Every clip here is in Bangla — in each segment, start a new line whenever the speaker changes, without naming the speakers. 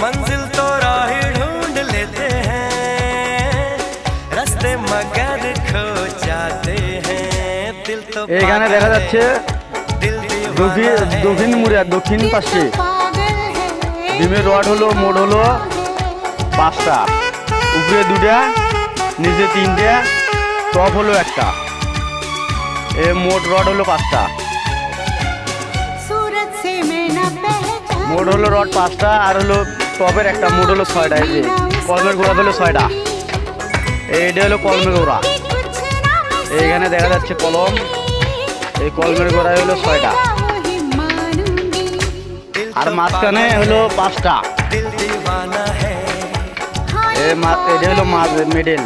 मंजिल तो राही ढूंढ लेते हैं रास्ते मगर खो जाते हैं दिल तो
এখানে দেখা যাচ্ছে
दिल
দক্ষিণ মুড়িয়া দক্ষিণ পাশে ডিমের রড হলো মোট হলো 5টা, উপরে 2টা, নিচে 3টা, টপ হলো 1টা। এ মোট রড হলো 5টা, মোট হলো রড 5টা আর হলো টপের একটা, মোট হলো 6টা। এই যে কলমের গোড়া হলো 6টা, এইটা হলো কলমের গোড়া। এইখানে দেখা যাচ্ছে কলম, এই কলমের গোড়ায় হলো 6টা আর মাঝখানে হলো 5টা।
दिल दीवाना है
এটা হলো মিডল,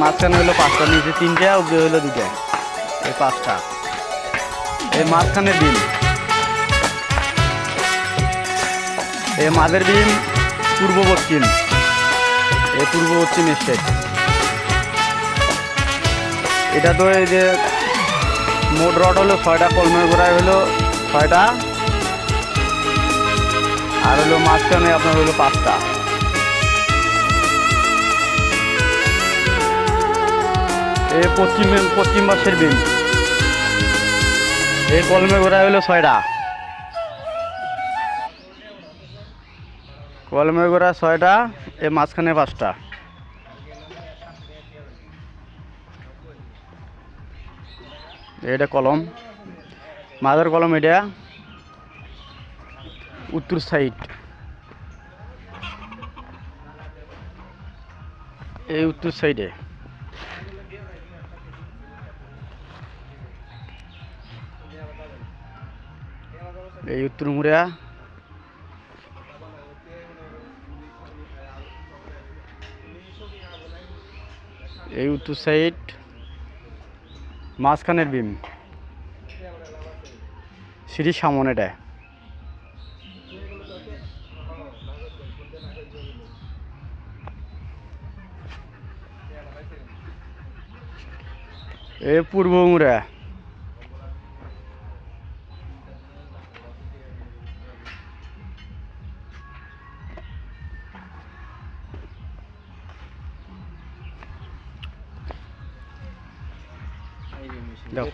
মাঝখানে হলো 5টা, নিচে 3টা, উপরে হলো 2টা, এই 5টা। এই মাঝখানে ডিম, এই মাঝের ডিম পূর্ব পশ্চিম, এই পূর্ব পশ্চিম স্টেট। এটা তো এই যে মোট রড হলো 6টা, কলমের গোড়ায় হলো 6টা আর হলো মাঝখানে আপনার হলো 5টা। এই পশ্চিম পাশের বিম, এই কলমের গোড়ায় হলো 6টা, কলমের গোড়া 6টা, এই মাঝখানে 5টা। এটা কলম, মাদার কলম, এটা উত্তর সাইড, এই উত্তর সাইডে। এই উত্তর মুড়িয়া, এই উত্তর সাইড, মাঝখানের বিম, সিঁড়ির সামনে এটা। এই পূর্ব মুড়া, দাও।